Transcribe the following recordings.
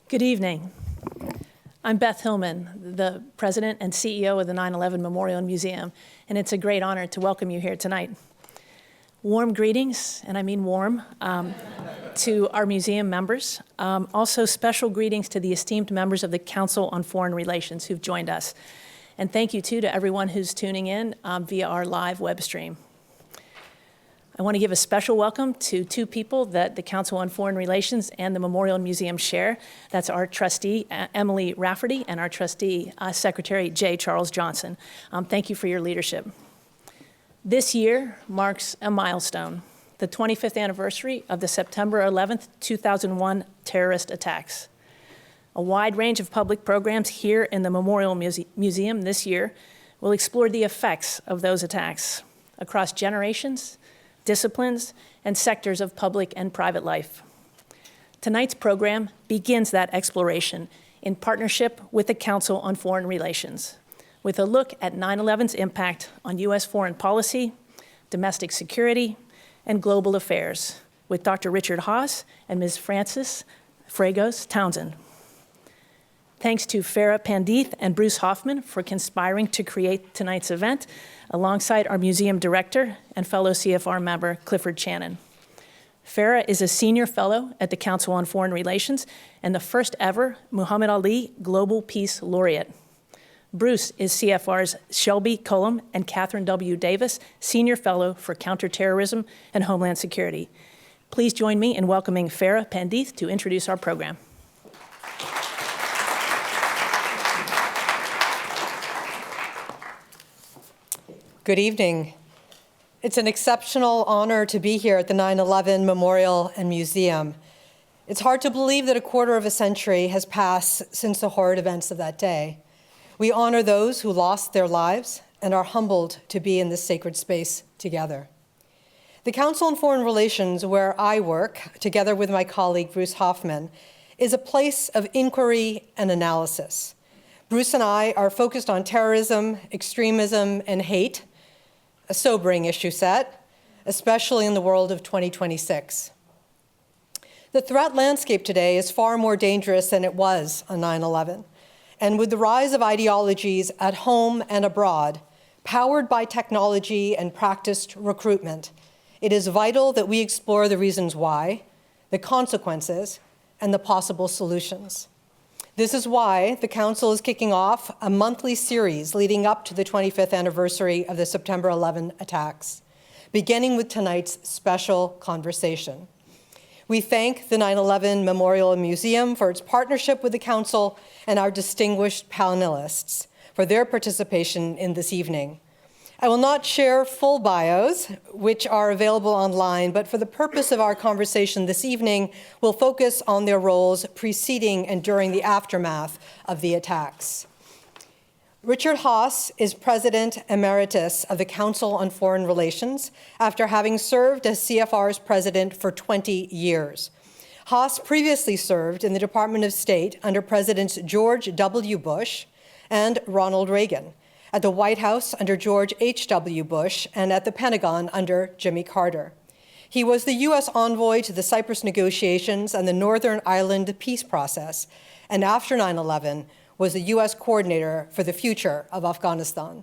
Good evening. I'm Beth Hillman, the President and CEO of the 9/11 Memorial and Museum, and it's a great honor to welcome you here tonight. Warm greetings, and I mean warm, to our museum members. Also special greetings to the esteemed members of the Council on Foreign Relations who've joined us. And thank you too to everyone who's tuning in via our live web stream. I want to give a special welcome to two people that the Council on Foreign Relations and the Memorial and Museum share. That's our trustee, Emily Rafferty, and our trustee, Secretary J. Charles Johnson. Thank you for your leadership. This year marks a milestone, the 25th anniversary of the September 11th, 2001 terrorist attacks. A wide range of public programs here in the Memorial Museum this year will explore the effects of those attacks across generations, disciplines, and sectors of public and private life. Tonight's program begins that exploration in partnership with the Council on Foreign Relations, with a look at 9/11's impact on U.S. foreign policy, domestic security, and global affairs, with Dr. Richard Haass and Ms. Frances Fragos Townsend. Thanks to Farah Pandith and Bruce Hoffman for conspiring to create tonight's event, alongside our museum director and fellow CFR member, Clifford Channon. Farah is a senior fellow at the Council on Foreign Relations and the first ever Muhammad Ali Global Peace Laureate. Bruce is CFR's Shelby Cullum and Catherine W. Davis Senior Fellow for Counterterrorism and Homeland Security. Please join me in welcoming Farah Pandith to introduce our program. Good evening. It's an exceptional honor to be here at the 9/11 Memorial and Museum. It's hard to believe that a quarter of a century has passed since the horrid events of that day. We honor those who lost their lives and are humbled to be in this sacred space together. The Council on Foreign Relations, where I work, together with my colleague Bruce Hoffman, is a place of inquiry and analysis. Bruce and I are focused on terrorism, extremism, and hate, a sobering issue set, especially in the world of 2026. The threat landscape today is far more dangerous than it was on 9/11. And with the rise of ideologies at home and abroad, powered by technology and practiced recruitment, it is vital that we explore the reasons why, the consequences, and the possible solutions. This is why the Council is kicking off a monthly series leading up to the 25th anniversary of the September 11 attacks, beginning with tonight's special conversation. We thank the 9/11 Memorial and Museum for its partnership with the Council and our distinguished panelists for their participation in this evening. I will not share full bios, which are available online, but for the purpose of our conversation this evening, we'll focus on their roles preceding and during the aftermath of the attacks. Richard Haass is President Emeritus of the Council on Foreign Relations after having served as CFR's president for 20 years. Haass previously served in the Department of State under Presidents George W. Bush and Ronald Reagan, at the White House under George H.W. Bush, and at the Pentagon under Jimmy Carter. He was the U.S. envoy to the Cyprus negotiations and the Northern Ireland peace process, and after 9/11 was the U.S. coordinator for the future of Afghanistan.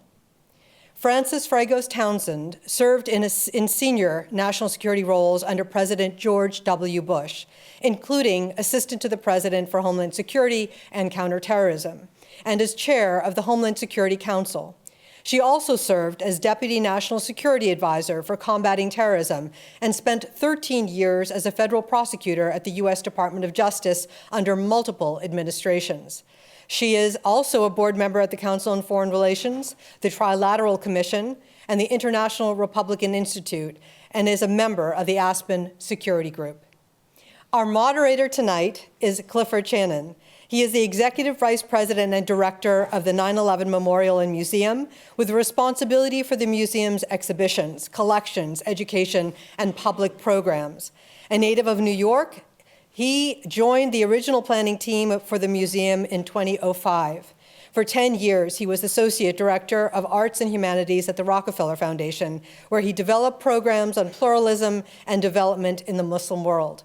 Frances Fragos Townsend served in senior national security roles under President George W. Bush, including Assistant to the President for Homeland Security and Counterterrorism, and as chair of the Homeland Security Council. She also served as Deputy National Security Advisor for Combating Terrorism and spent 13 years as a federal prosecutor at the U.S. Department of Justice under multiple administrations. She is also a board member at the Council on Foreign Relations, the Trilateral Commission, and the International Republican Institute, and is a member of the Aspen Security Group. Our moderator tonight is Clifford Channon. He is the Executive Vice President and Director of the 9/11 Memorial and Museum, with responsibility for the museum's exhibitions, collections, education, and public programs. A native of New York, he joined the original planning team for the museum in 2005. For 10 years, he was Associate Director of Arts and Humanities at the Rockefeller Foundation, where he developed programs on pluralism and development in the Muslim world.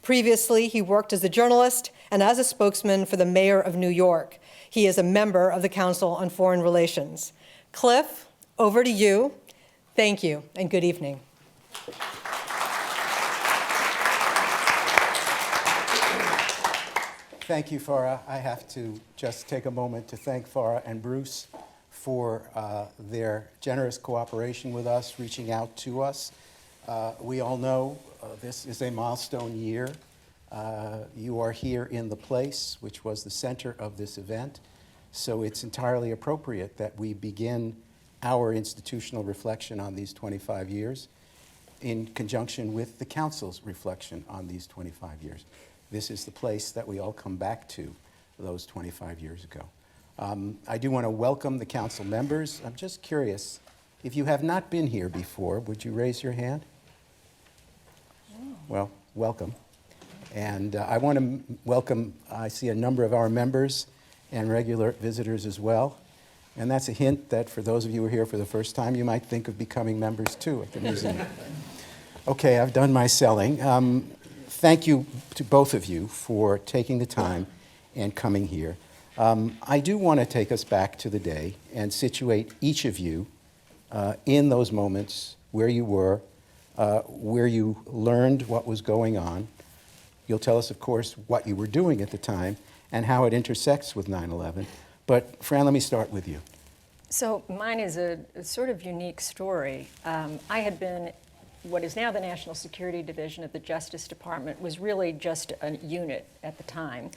Previously, he worked as a journalist and as a spokesman for the mayor of New York. He is a member of the Council on Foreign Relations. Cliff, over to you. Thank you, and good evening. Thank you, Farah. I have to just take a moment to thank Farah and Bruce for their generous cooperation with us, reaching out to us. We all know this is a milestone year. You are here in the place which was the center of this event, so it's entirely appropriate that we begin our institutional reflection on these 25 years in conjunction with the Council's reflection on these 25 years. This is the place that we all come back to those 25 years ago. I do want to welcome the Council members. I'm just curious, if you have not been here before, would you raise your hand? Well, welcome. And I want to welcome, I see a number of our members and regular visitors as well. And that's a hint that for those of you who are here for the first time, you might think of becoming members too at the museum. Okay, I've done my selling. Thank you to both of you for taking the time and coming here. I do want to take us back to the day and situate each of you in those moments where you were, where you learned what was going on. You'll tell us, of course, what you were doing at the time and how it intersects with 9/11. But Fran, let me start with you. So mine is a sort of unique story. I had been, what is now the National Security Division of the Justice Department was really just a unit at the time.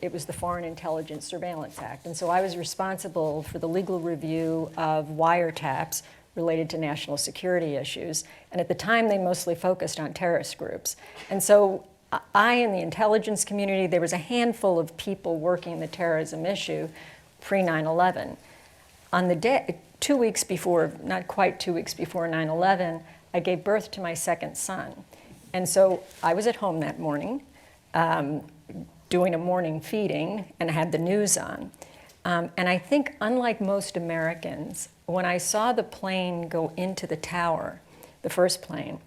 It was the Foreign Intelligence Surveillance Act. And so I was responsible for the legal review of wiretaps related to national security issues. And at the time, they mostly focused on terrorist groups. And so I, in the intelligence community, there was a handful of people working the terrorism issue pre-9/11. On the day, 2 weeks before, not quite 2 weeks before 9/11, I gave birth to my second son. And so I was at home that morning, doing a morning feeding, and had the news on. And I think, unlike most Americans, when I saw the plane go into the tower, the first plane,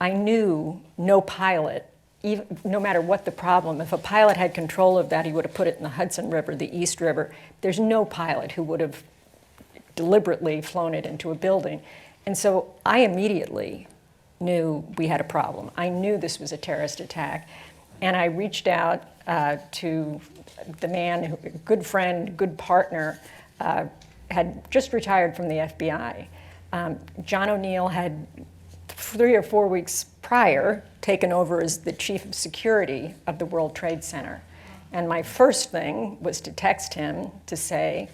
I knew no pilot, even, no matter what the problem, if a pilot had control of that, he would have put it in the Hudson River, the East River. There's no pilot who would have deliberately flown it into a building. And so I immediately knew we had a problem. I knew this was a terrorist attack. And I reached out to the man, good friend, good partner, had just retired from the FBI. John O'Neill had 3 or 4 weeks prior taken over as the chief of security of the World Trade Center. And my first thing was to text him to say,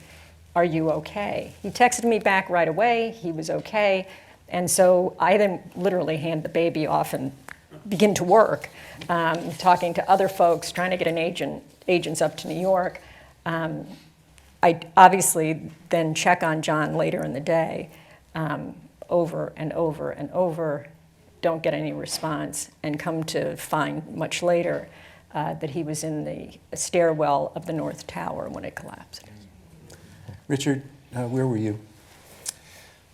"Are you okay?" He texted me back right away, he was okay. And so I then literally hand the baby off and begin to work, talking to other folks, trying to get agents up to New York. I obviously then check on John later in the day, over and over and over, don't get any response, and come to find much later that he was in the stairwell of the North Tower when it collapsed. Richard, where were you?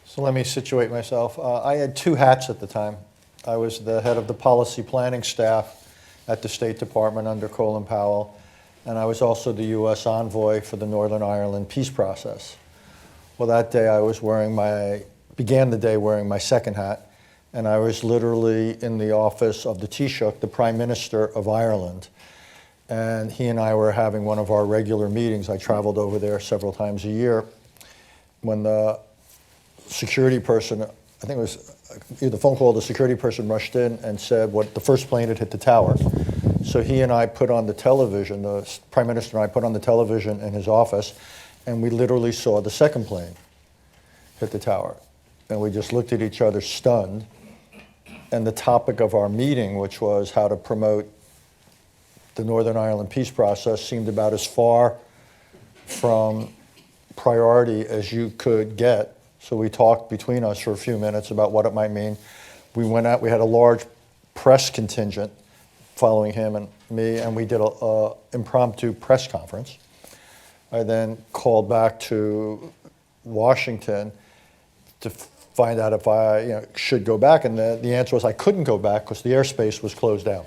So let me situate myself. I had 2 hats at the time. I was the head of the policy planning staff at the State Department under Colin Powell, and I was also the U.S. envoy for the Northern Ireland peace process. Well, that day I began the day wearing my second hat, and I was literally in the office of the Taoiseach, the Prime Minister of Ireland. And he and I were having one of our regular meetings. I traveled over there several times a year. When the security person, I think it was the phone call, the security person rushed in and said what the first plane had hit the tower. So he and I put on the television, the Prime Minister and I put on the television in his office, and we literally saw the second plane hit the tower. And we just looked at each other stunned. And the topic of our meeting, which was how to promote the Northern Ireland peace process, seemed about as far from priority as you could get. So we talked between us for a few minutes about what it might mean. We went out, we had a large press contingent following him and me, and we did an impromptu press conference. I then called back to Washington to find out if I should go back. And the answer was I couldn't go back because the airspace was closed down.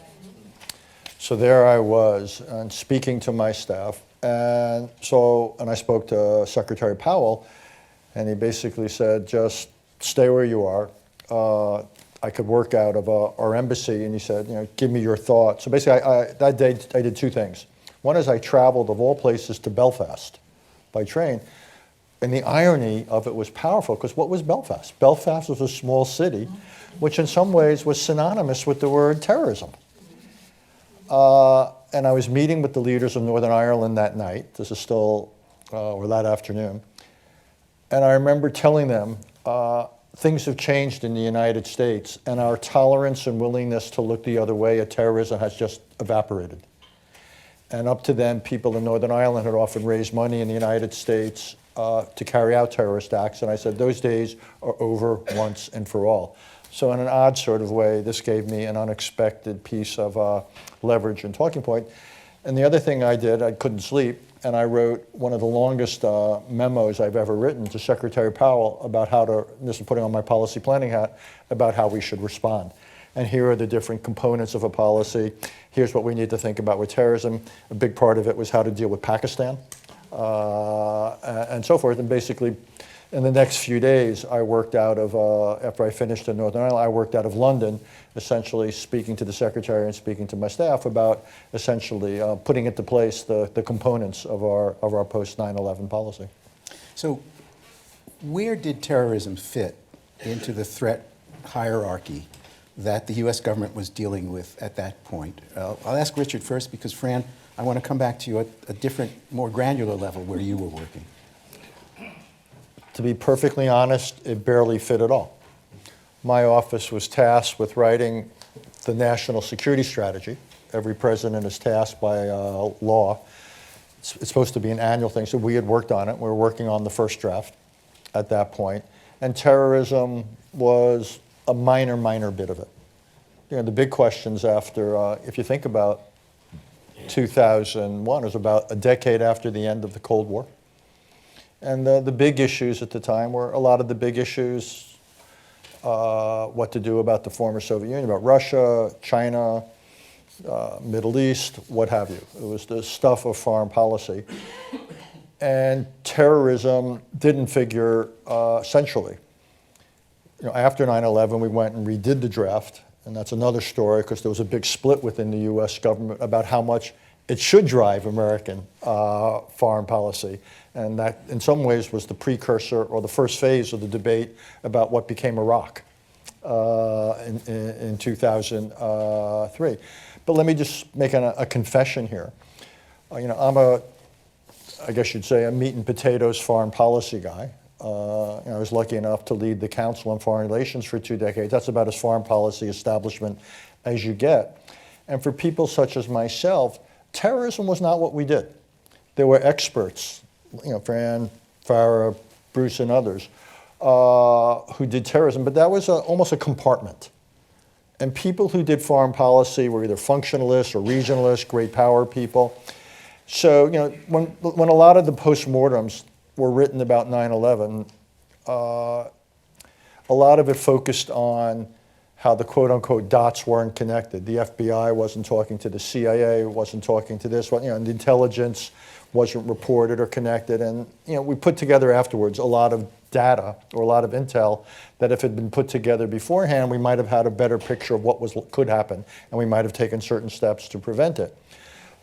So there I was, and speaking to my staff. And I spoke to Secretary Powell, and he basically said, just stay where you are. I could work out of our embassy, and he said, give me your thoughts. So basically, that day I did two things. One is I traveled, of all places, to Belfast by train. And the irony of it was powerful, because what was Belfast? Belfast was a small city, which in some ways was synonymous with the word terrorism. And I was meeting with the leaders of Northern Ireland that night. This is still, or that afternoon. And I remember telling them, things have changed in the United States, and our tolerance and willingness to look the other way at terrorism has just evaporated. And up to then, people in Northern Ireland had often raised money in the United States to carry out terrorist acts. And I said, those days are over once and for all. So in an odd sort of way, this gave me an unexpected piece of leverage and talking point. And the other thing I did, I couldn't sleep, and I wrote one of the longest memos I've ever written to Secretary Powell about how to, this is putting on my policy planning hat, about how we should respond. And here are the different components of a policy. Here's what we need to think about with terrorism. A big part of it was how to deal with Pakistan and so forth. And basically, in the next few days, I worked out of, after I finished in Northern Ireland, I worked out of London, essentially speaking to the Secretary and speaking to my staff about essentially putting into place the components of our post-9/11 policy. So where did terrorism fit into the threat hierarchy that the U.S. government was dealing with at that point? I'll ask Richard first, because Fran, I want to come back to you at a different, more granular level where you were working. To be perfectly honest, it barely fit at all. My office was tasked with writing the national security strategy. Every president is tasked by law. It's supposed to be an annual thing, so we had worked on it. We were working on the first draft at that point. And terrorism was a minor bit of it. The big questions after, if you think about 2001, it was about a decade after the end of the Cold War. And the big issues at the time were a lot of the big issues, what to do about the former Soviet Union, about Russia, China, Middle East, what have you. It was the stuff of foreign policy. And terrorism didn't figure centrally. After 9/11, we went and redid the draft, and that's another story, because there was a big split within the U.S. government about how much it should drive American foreign policy. And that, in some ways, was the precursor or the first phase of the debate about what became Iraq in 2003. But let me just make a confession here. I'm I guess you'd say, a meat and potatoes foreign policy guy. I was lucky enough to lead the Council on Foreign Relations for 2 decades. That's about as foreign policy establishment as you get. And for people such as myself, terrorism was not what we did. There were experts, Fran, Farah, Bruce, and others, who did terrorism, but that was almost a compartment. And people who did foreign policy were either functionalists or regionalists, great power people. So, when a lot of the postmortems were written about 9/11, a lot of it focused on how the quote-unquote dots weren't connected. The FBI wasn't talking to the CIA, wasn't talking to this, and the intelligence wasn't reported or connected. And we put together afterwards a lot of data or a lot of intel that if it had been put together beforehand, we might have had a better picture of what could happen, and we might have taken certain steps to prevent it.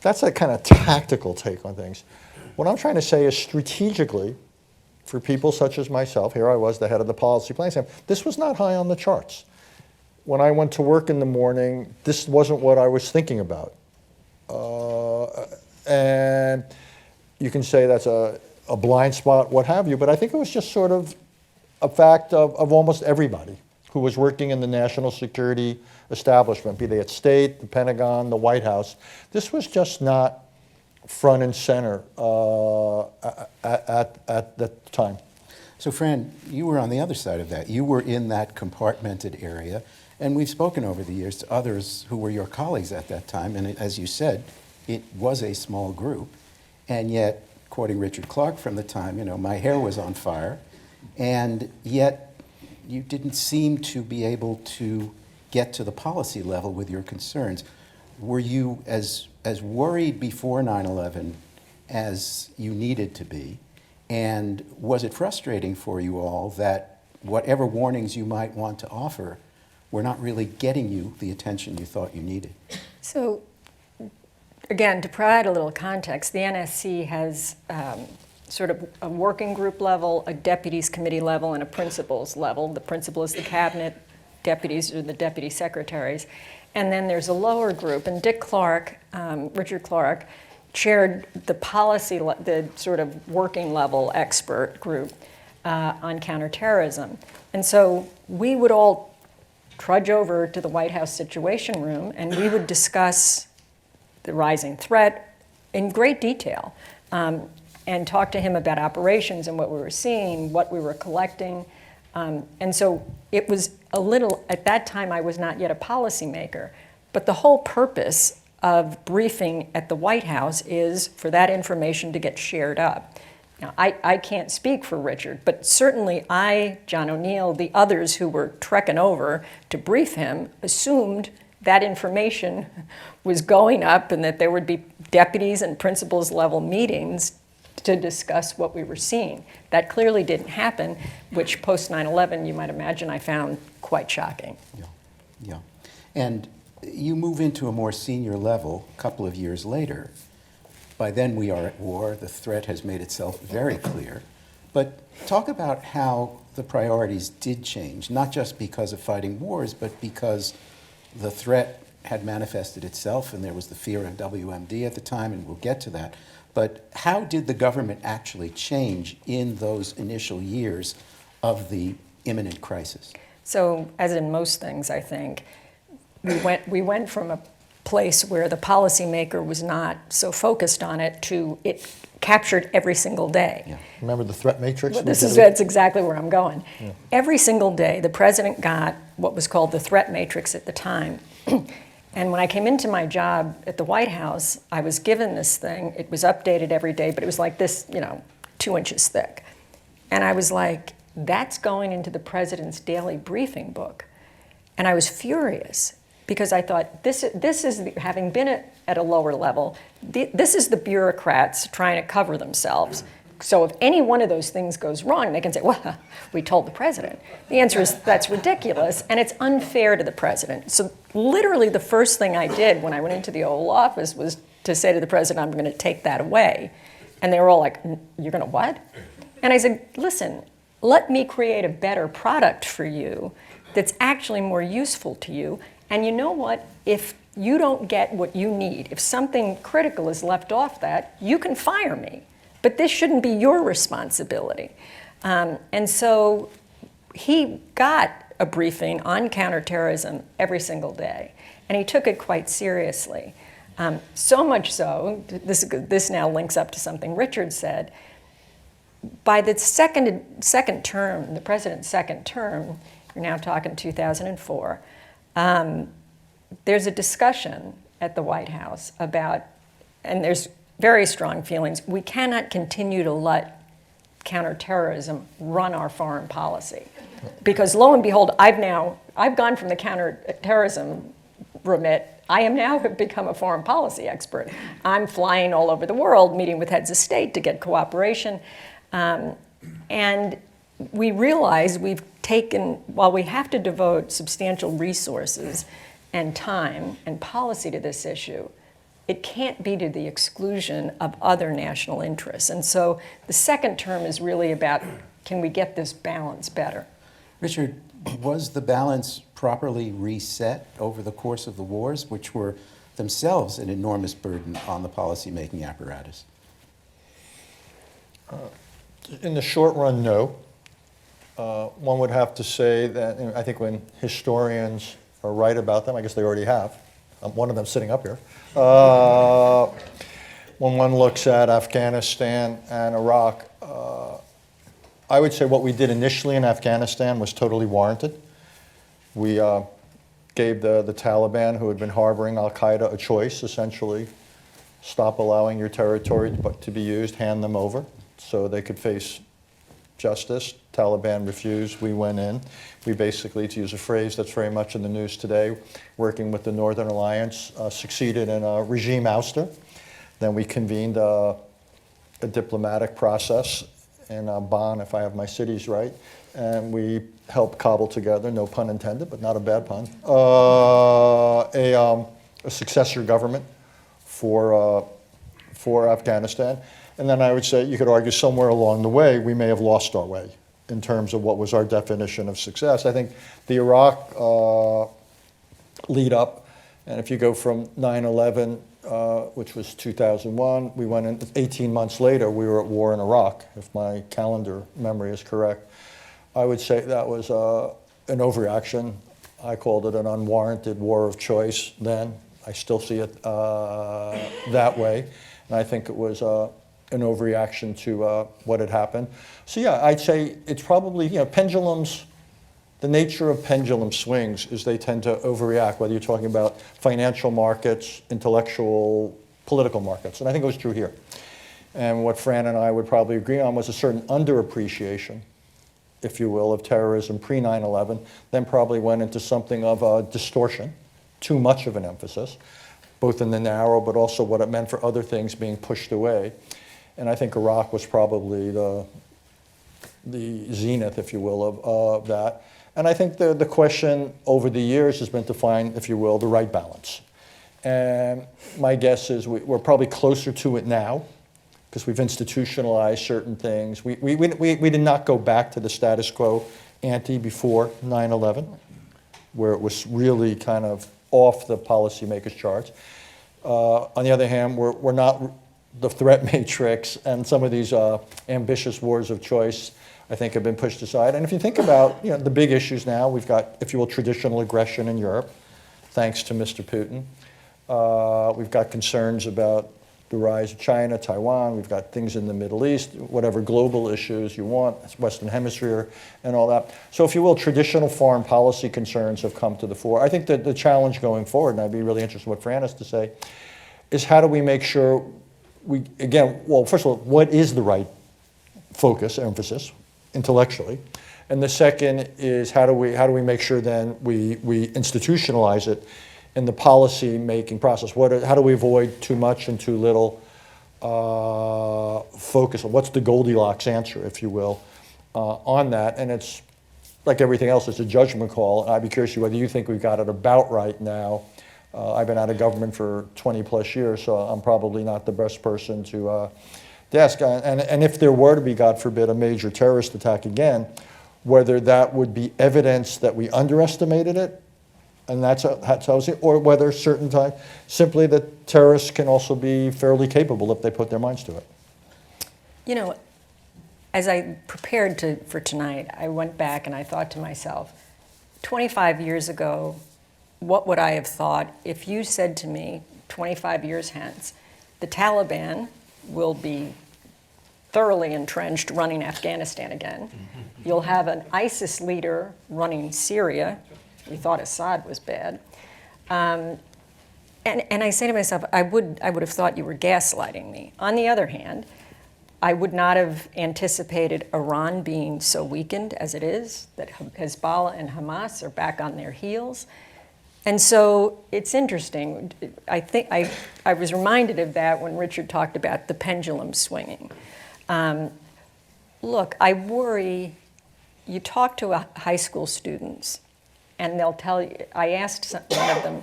That's a kind of tactical take on things. What I'm trying to say is strategically, for people such as myself, here I was, the head of the policy planning staff, this was not high on the charts. When I went to work in the morning, this wasn't what I was thinking about. And you can say that's a blind spot, what have you, but I think it was just sort of a fact of almost everybody who was working in the national security establishment, be they at State, the Pentagon, the White House. This was just not front and center at that time. So Fran, you were on the other side of that. You were in that compartmented area, and we've spoken over the years to others who were your colleagues at that time, and as you said, it was a small group, and yet, quoting Richard Clarke from the time, my hair was on fire, and yet you didn't seem to be able to get to the policy level with your concerns. Were you as worried before 9/11 as you needed to be? And was it frustrating for you all that whatever warnings you might want to offer were not really getting you the attention you thought you needed? So, again, to provide a little context, the NSC has sort of a working group level, a deputies committee level, and a principals level. The principal is the cabinet, deputies are the deputy secretaries. And then there's a lower group, and Dick Clark, Richard Clark, chaired the policy, the sort of working level expert group on counterterrorism. And so we would all trudge over to the White House Situation Room, and we would discuss the rising threat in great detail, and talk to him about operations and what we were seeing, what we were collecting. And so it was a little, at that time I was not yet a policymaker, but the whole purpose of briefing at the White House is for that information to get shared up. Now, I can't speak for Richard, but certainly I, John O'Neill, the others who were trekking over to brief him assumed that information was going up and that there would be deputies and principals level meetings to discuss what we were seeing. That clearly didn't happen, which post 9/11, you might imagine, I found quite shocking. Yeah. And you move into a more senior level a couple of years later. By then we are at war. The threat has made itself very clear. But talk about how the priorities did change, not just because of fighting wars, but because the threat had manifested itself and there was the fear of WMD at the time, and we'll get to that. But how did the government actually change in those initial years of the imminent crisis? So, as in most things, I think, we went from a place where the policymaker was not so focused on it to it captured every single day. Yeah. Remember the threat matrix? Well, that's exactly where I'm going. Yeah. Every single day, the president got what was called the threat matrix at the time. And when I came into my job at the White House, I was given this thing. It was updated every day, but it was like this, 2 inches thick. And I was like, that's going into the president's daily briefing book. And I was furious because I thought, this is having been at a lower level, this is the bureaucrats trying to cover themselves. So if any one of those things goes wrong, they can say, well, we told the president. The answer is that's ridiculous, and it's unfair to the president. So literally the first thing I did when I went into the Oval Office was to say to the president, I'm going to take that away. And they were all like, you're going to what? And I said, listen, let me create a better product for you that's actually more useful to you. And you know what? If you don't get what you need, if something critical is left off that, you can fire me. But this shouldn't be your responsibility. And so he got a briefing on counterterrorism every single day, and he took it quite seriously. So much so, this now links up to something Richard said, by the second term, the president's second term, you're now talking 2004, there's a discussion at the White House about, and there's very strong feelings, we cannot continue to let counterterrorism run our foreign policy. Because lo and behold, I've gone from the counterterrorism remit, I am now become a foreign policy expert. I'm flying all over the world, meeting with heads of state to get cooperation. And we realize we've taken, while we have to devote substantial resources and time and policy to this issue, it can't be to the exclusion of other national interests. And so the second term is really about, can we get this balance better? Richard, was the balance properly reset over the course of the wars, which were themselves an enormous burden on the policymaking apparatus? In the short run, no. One would have to say that, I think when historians are right about them, I guess they already have, one of them sitting up here, when one looks at Afghanistan and Iraq, I would say what we did initially in Afghanistan was totally warranted. We gave the Taliban, who had been harboring al-Qaeda, a choice, essentially. Stop allowing your territory to be used, hand them over, so they could face justice. Taliban refused. We went in. We basically, to use a phrase that's very much in the news today, working with the Northern Alliance, succeeded in a regime ouster. Then we convened a diplomatic process in Bonn, if I have my cities right, and we helped cobble together, no pun intended, but not a bad pun, a successor government for Afghanistan. And then I would say, you could argue somewhere along the way, we may have lost our way in terms of what was our definition of success. I think the Iraq lead up, and if you go from 9/11, which was 2001, we went in 18 months later, we were at war in Iraq, if my calendar memory is correct. I would say that was an overreaction. I called it an unwarranted war of choice then. I still see it that way. And I think it was an overreaction to what had happened. So yeah, I'd say it's probably, pendulums, the nature of pendulum swings is they tend to overreact, whether you're talking about financial markets, intellectual, political markets. And I think it was true here. And what Fran and I would probably agree on was a certain underappreciation, if you will, of terrorism pre-9/11, then probably went into something of a distortion, too much of an emphasis, both in the narrow, but also what it meant for other things being pushed away. And I think Iraq was probably the zenith, if you will, of that. And I think the question over the years has been to find, if you will, the right balance. And my guess is we're probably closer to it now, because we've institutionalized certain things. We did not go back to the status quo ante before 9/11, where it was really kind of off the policymakers' charts. On the other hand, we're not the threat matrix, and some of these ambitious wars of choice, I think, have been pushed aside. And if you think about the big issues now, we've got, if you will, traditional aggression in Europe, thanks to Mr. Putin. We've got concerns about the rise of China, Taiwan. We've got things in the Middle East, whatever global issues you want, Western Hemisphere and all that. So if you will, traditional foreign policy concerns have come to the fore. I think that the challenge going forward, and I'd be really interested in what Fran has to say, is how do we make sure we, again, well, first of all, what is the right focus, emphasis, intellectually? And the second is how do we make sure then we institutionalize it in the policy making process? How do we avoid too much and too little focus? What's the Goldilocks answer, if you will, on that? And it's like everything else, it's a judgment call. And I'd be curious whether you think we've got it about right now. I've been out of government for 20 plus years, so I'm probably not the best person to ask. And if there were to be, God forbid, a major terrorist attack again, whether that would be evidence that we underestimated it, and that's how I see it, or whether certain time simply that terrorists can also be fairly capable if they put their minds to it. You know, as I prepared for tonight, I went back and I thought to myself, 25 years ago, what would I have thought if you said to me 25 years hence, the Taliban will be thoroughly entrenched running Afghanistan again. You'll have an ISIS leader running Syria. We thought Assad was bad. And I say to myself, I would have thought you were gaslighting me. On the other hand, I would not have anticipated Iran being so weakened as it is, that Hezbollah and Hamas are back on their heels. And so it's interesting. I think I was reminded of that when Richard talked about the pendulum swinging. Look, I worry, you talk to high school students and they'll tell you, I asked one of them,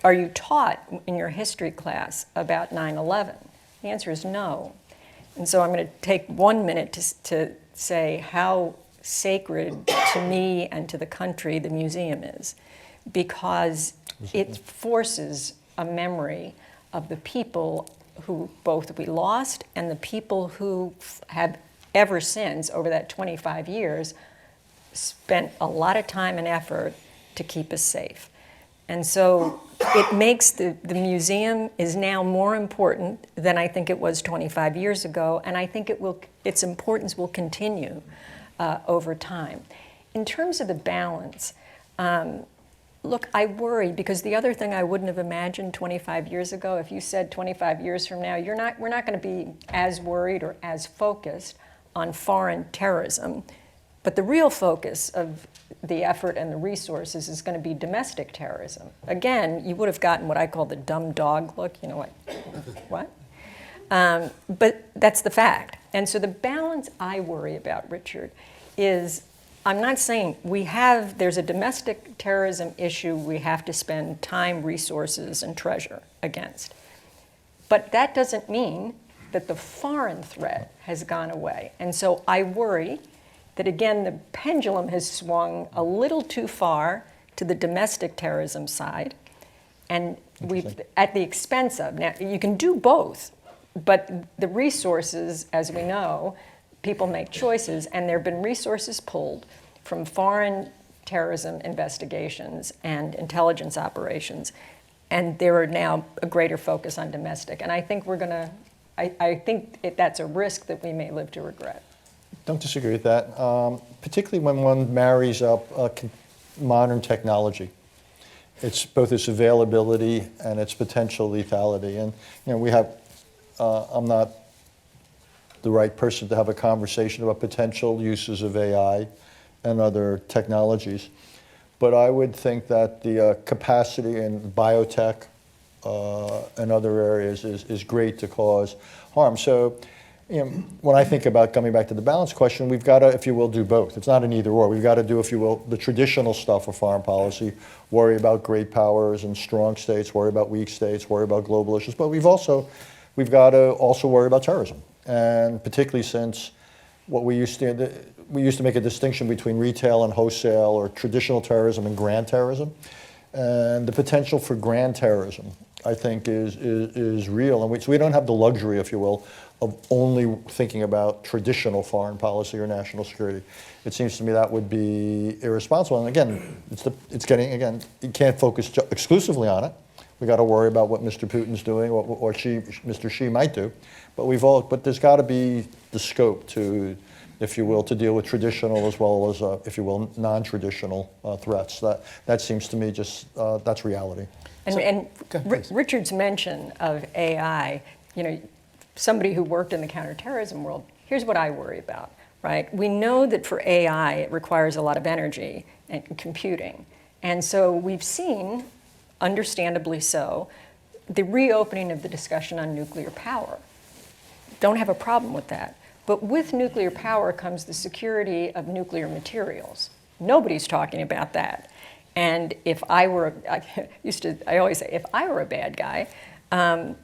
are you taught in your history class about 9/11? The answer is no. And so I'm going to take 1 minute to say how sacred to me and to the country the museum is, because it forces a memory of the people who both we lost and the people who have ever since, over that 25 years, spent a lot of time and effort to keep us safe. And so it makes the museum is now more important than I think it was 25 years ago, and I think its importance will continue over time. In terms of the balance, look, I worry because the other thing I wouldn't have imagined 25 years ago, if you said 25 years from now, we're not going to be as worried or as focused on foreign terrorism, but the real focus of the effort and the resources is going to be domestic terrorism. Again, you would have gotten what I call the dumb dog look, you know what? But that's the fact. And so the balance I worry about, Richard, is I'm not saying there's a domestic terrorism issue we have to spend time, resources, and treasure against. But that doesn't mean that the foreign threat has gone away. And so I worry that, again, the pendulum has swung a little too far to the domestic terrorism side, and at the expense of, now you can do both, but the resources, as we know, people make choices, and there have been resources pulled from foreign terrorism investigations and intelligence operations, and there are now a greater focus on domestic. And I think I think that's a risk that we may live to regret. Don't disagree with that, particularly when one marries up modern technology. It's both its availability and its potential lethality. And we have, I'm not the right person to have a conversation about potential uses of AI and other technologies, but I would think that the capacity in biotech and other areas is great to cause harm. So when I think about coming back to the balance question, we've got to, if you will, do both. It's not an either or. We've got to do, if you will, the traditional stuff of foreign policy, worry about great powers and strong states, worry about weak states, worry about global issues, but we've got to also worry about terrorism. And particularly since we used to make a distinction between retail and wholesale, or traditional terrorism and grand terrorism. And the potential for grand terrorism, I think, is real. And so we don't have the luxury, if you will, of only thinking about traditional foreign policy or national security. It seems to me that would be irresponsible. And again, you can't focus exclusively on it. We got to worry about what Mr. Putin's doing, or Mr. Xi might do. But there's got to be the scope to, if you will, to deal with traditional as well as, if you will, non-traditional threats. That seems to me that's reality. Richard's mention of AI, somebody who worked in the counterterrorism world, here's what I worry about, right? We know that for AI, it requires a lot of energy and computing. And so we've seen, understandably so, the reopening of the discussion on nuclear power. Don't have a problem with that. But with nuclear power comes the security of nuclear materials. Nobody's talking about that. And if I always say, if I were a bad guy,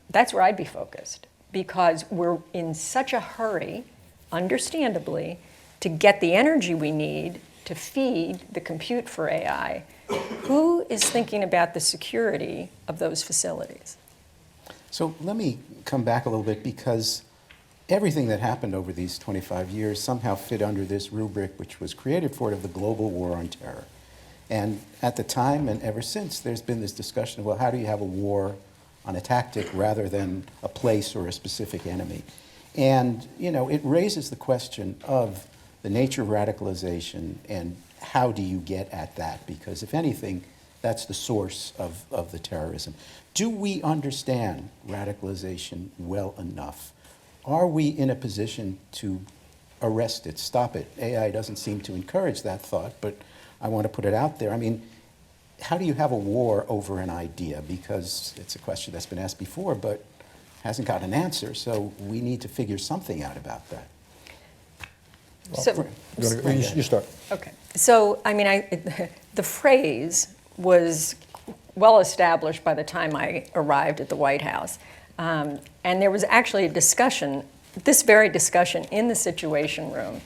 that's where I'd be focused, because we're in such a hurry, understandably, to get the energy we need to feed the compute for AI. Who is thinking about the security of those facilities? So let me come back a little bit, because everything that happened over these 25 years somehow fit under this rubric, which was created for it, of the global war on terror. And at the time and ever since, there's been this discussion of, well, how do you have a war on a tactic rather than a place or a specific enemy? And, it raises the question of the nature of radicalization and how do you get at that? Because if anything, that's the source of the terrorism. Do we understand radicalization well enough? Are we in a position to arrest it, stop it? AI doesn't seem to encourage that thought, but I want to put it out there. I mean, how do you have a war over an idea? Because it's a question that's been asked before, but hasn't got an answer. So we need to figure something out about that. You start. Okay. So, the phrase was well established by the time I arrived at the White House. And there was actually a discussion, this very discussion in the Situation Room,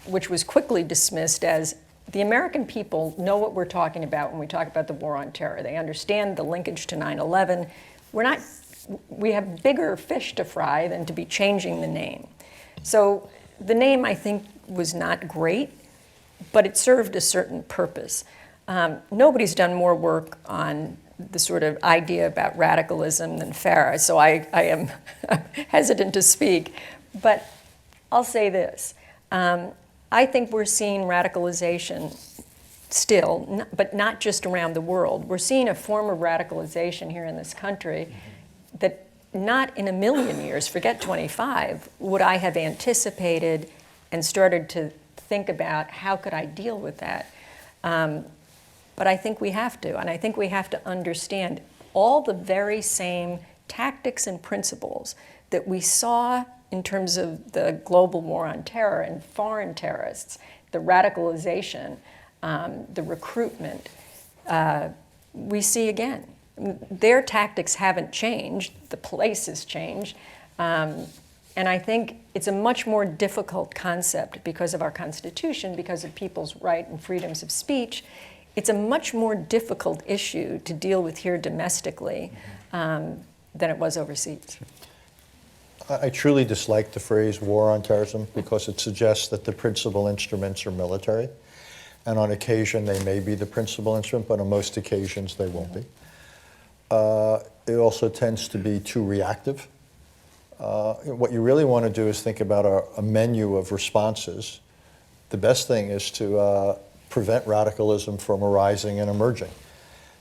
which was quickly dismissed as, the American people know what we're talking about when we talk about the war on terror. They understand the linkage to 9/11. We have bigger fish to fry than to be changing the name. So the name, I think, was not great, but it served a certain purpose. Nobody's done more work on the sort of idea about radicalism than Farah, so I am hesitant to speak. But I'll say this. I think we're seeing radicalization still, but not just around the world. We're seeing a form of radicalization here in this country that not in a million years, forget 25, would I have anticipated and started to think about how could I deal with that. But I think we have to, and I think we have to understand all the very same tactics and principles that we saw in terms of the global war on terror and foreign terrorists, the radicalization, the recruitment, we see again. Their tactics haven't changed, the place has changed, and I think it's a much more difficult concept because of our Constitution, because of people's right and freedoms of speech. It's a much more difficult issue to deal with here domestically than it was overseas. I truly dislike the phrase war on terrorism because it suggests that the principal instruments are military. And on occasion, they may be the principal instrument, but on most occasions, they won't be. It also tends to be too reactive. What you really want to do is think about a menu of responses. The best thing is to prevent radicalism from arising and emerging.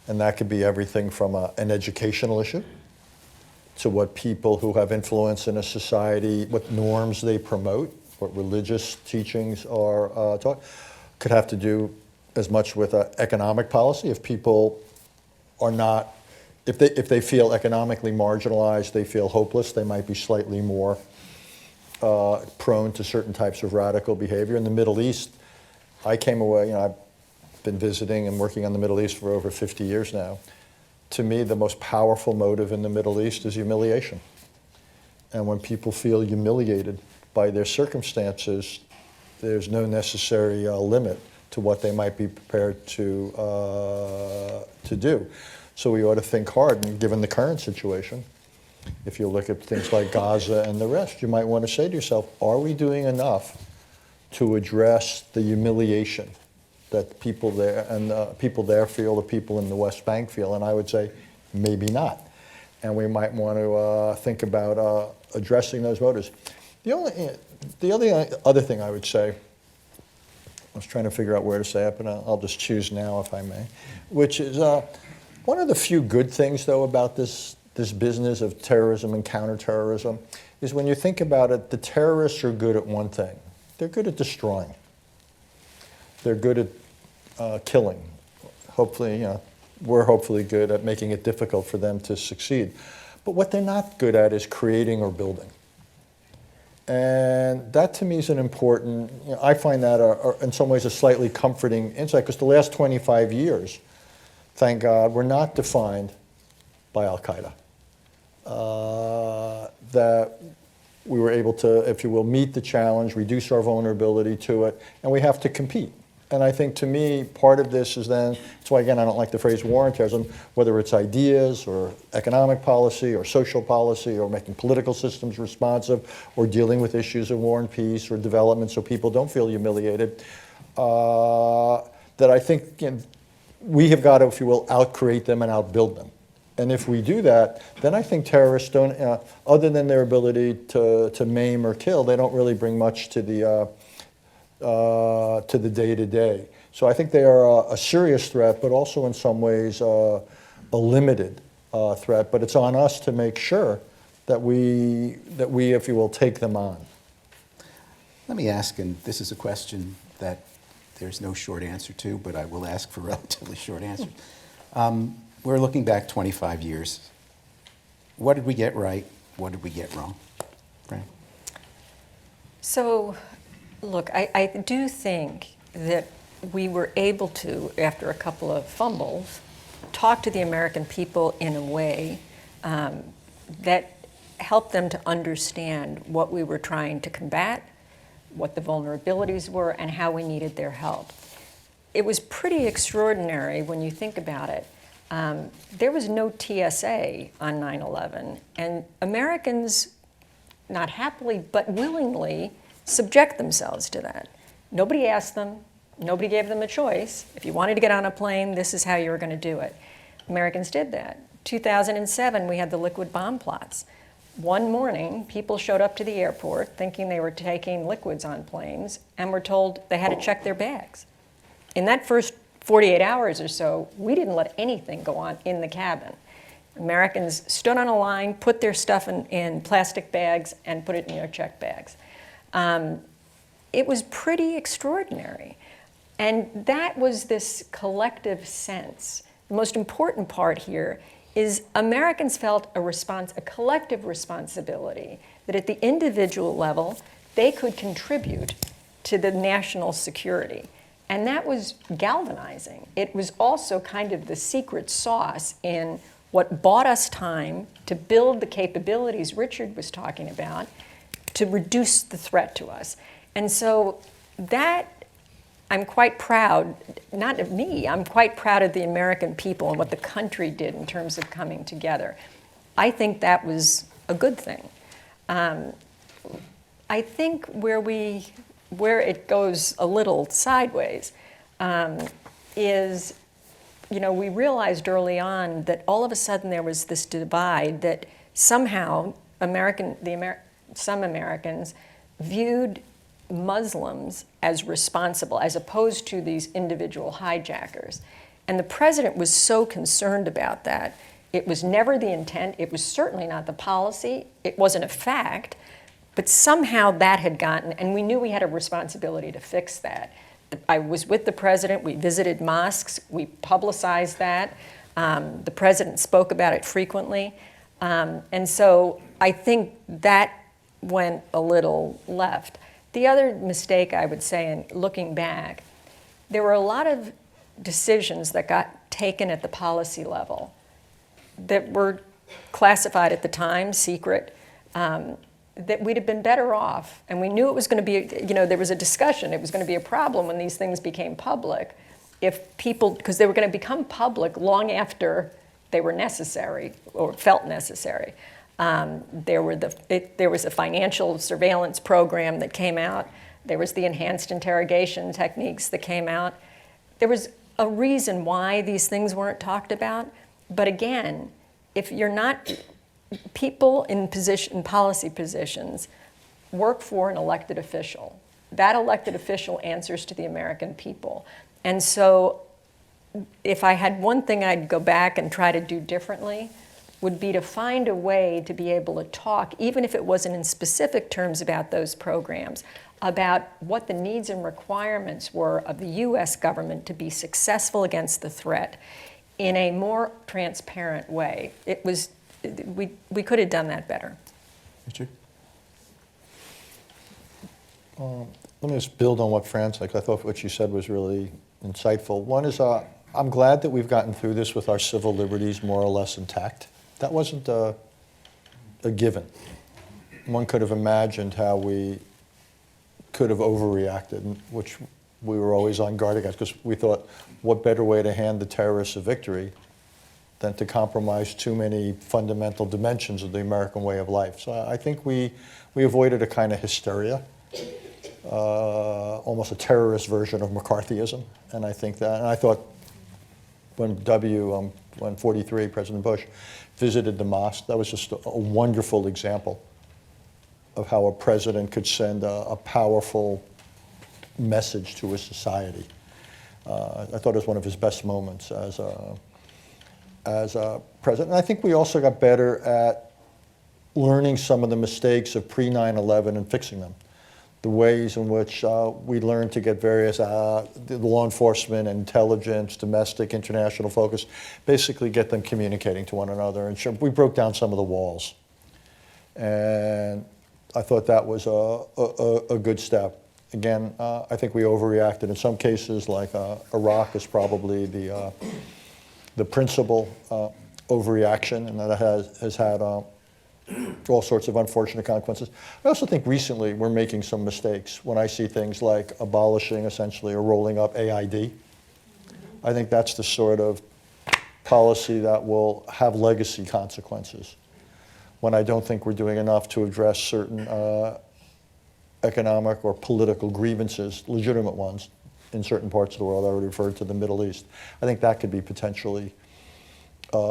And that could be everything from an educational issue to what people who have influence in a society, what norms they promote, what religious teachings are taught. Could have to do as much with economic policy. If people are not, if they feel economically marginalized, they feel hopeless, they might be slightly more prone to certain types of radical behavior. In the Middle East, I came away, I've been visiting and working on the Middle East for over 50 years now. To me, the most powerful motive in the Middle East is humiliation. And when people feel humiliated by their circumstances, there's no necessary limit to what they might be prepared to do. So we ought to think hard, and given the current situation, if you look at things like Gaza and the rest, you might want to say to yourself, are we doing enough to address the humiliation that people there and people there feel, the people in the West Bank feel? And I would say maybe not. And we might want to think about addressing those motives. The other thing I would say, I was trying to figure out where to say it, but I'll just choose now if I may, which is one of the few good things, though, about this business of terrorism and counterterrorism is when you think about it, the terrorists are good at one thing. They're good at destroying. They're good at killing. Hopefully, we're hopefully good at making it difficult for them to succeed. But what they're not good at is creating or building. And that to me is an important, I find that in some ways a slightly comforting insight, because the last 25 years, thank God, were not defined by Al-Qaeda. That we were able to, if you will, meet the challenge, reduce our vulnerability to it, and we have to compete. And I think to me, part of this is then, that's why again, I don't like the phrase war on terrorism, whether it's ideas or economic policy or social policy or making political systems responsive or dealing with issues of war and peace or development so people don't feel humiliated, that I think we have got to, if you will, out-create them and out-build them. And if we do that, then I think terrorists don't, other than their ability to maim or kill, they don't really bring much to the day-to-day. So I think they are a serious threat, but also in some ways a limited threat. But it's on us to make sure that we, if you will, take them on. Let me ask, and this is a question that there's no short answer to, but I will ask for relatively short answers. We're looking back 25 years. What did we get right? What did we get wrong? Fran? So, look, I do think that we were able to, after a couple of fumbles, talk to the American people in a way that helped them to understand what we were trying to combat, what the vulnerabilities were, and how we needed their help. It was pretty extraordinary when you think about it. There was no TSA on 9/11, and Americans, not happily but willingly, subject themselves to that. Nobody asked them, nobody gave them a choice. If you wanted to get on a plane, this is how you were going to do it. Americans did that. 2007, we had the liquid bomb plots. One morning, people showed up to the airport thinking they were taking liquids on planes and were told they had to check their bags. In that first 48 hours or so, we didn't let anything go on in the cabin. Americans stood on a line, put their stuff in plastic bags, and put it in their check bags. It was pretty extraordinary. And that was this collective sense. The most important part here is Americans felt a collective responsibility that at the individual level, they could contribute to the national security. And that was galvanizing. It was also kind of the secret sauce in what bought us time to build the capabilities Richard was talking about to reduce the threat to us. And so that, I'm quite proud, not of me, I'm quite proud of the American people and what the country did in terms of coming together. I think that was a good thing. I think where it goes a little sideways is, we realized early on that all of a sudden there was this divide that somehow some Americans viewed Muslims as responsible, as opposed to these individual hijackers. And the president was so concerned about that. It was never the intent. It was certainly not the policy. It wasn't a fact. But somehow that had gotten, and we knew we had a responsibility to fix that. I was with the president. We visited mosques. We publicized that. The president spoke about it frequently. And so I think that went a little left. The other mistake I would say, in looking back, there were a lot of decisions that got taken at the policy level that were classified at the time, secret, that we'd have been better off. And we knew it was going to be, there was a discussion, it was going to be a problem when these things became public, if people, because they were going to become public long after they were necessary or felt necessary. There was a financial surveillance program that came out. There was the enhanced interrogation techniques that came out. There was a reason why these things weren't talked about. But again, if you're not, people in policy positions work for an elected official. That elected official answers to the American people. And so if I had one thing I'd go back and try to do differently, would be to find a way to be able to talk, even if it wasn't in specific terms about those programs, about what the needs and requirements were of the US government to be successful against the threat in a more transparent way. We could have done that better. Richard? Let me just build on what Fran said, 'cause I thought what she said was really insightful. One is, I'm glad that we've gotten through this with our civil liberties more or less intact. That wasn't a given. One could have imagined how we could have overreacted, which we were always on guard against, because we thought, what better way to hand the terrorists a victory than to compromise too many fundamental dimensions of the American way of life. So I think we avoided a kind of hysteria, almost a terrorist version of McCarthyism. And I think that, and I thought when when 43, President Bush, visited the mosque, that was just a wonderful example of how a president could send a powerful message to a society. I thought it was one of his best moments as a president. And I think we also got better at learning some of the mistakes of pre-9/11 and fixing them. The ways in which we learned to get various law enforcement, intelligence, domestic, international focus, basically get them communicating to one another. And we broke down some of the walls. And I thought that was a good step. Again, I think we overreacted in some cases, like Iraq is probably the principal overreaction, and that has had all sorts of unfortunate consequences. I also think recently we're making some mistakes when I see things like abolishing essentially or rolling up AID. I think that's the sort of policy that will have legacy consequences, when I don't think we're doing enough to address certain economic or political grievances, legitimate ones, in certain parts of the world. I already referred to the Middle East. I think that could be potentially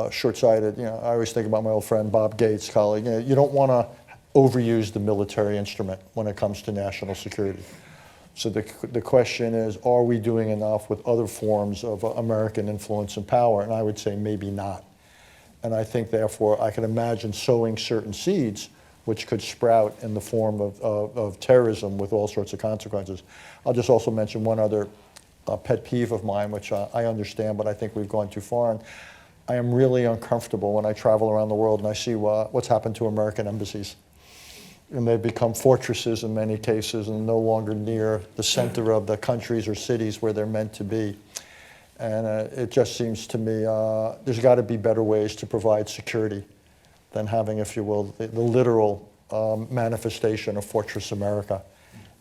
short-sighted. I always think about my old friend Bob Gates, colleague. You don't want to overuse the military instrument when it comes to national security. So the question is, are we doing enough with other forms of American influence and power? And I would say maybe not. And I think, therefore, I can imagine sowing certain seeds which could sprout in the form of terrorism with all sorts of consequences. I'll just also mention one other pet peeve of mine, which I understand, but I think we've gone too far. And I am really uncomfortable when I travel around the world and I see what's happened to American embassies. And they've become fortresses in many cases and no longer near the center of the countries or cities where they're meant to be. And it just seems to me there's got to be better ways to provide security than having, if you will, the literal manifestation of Fortress America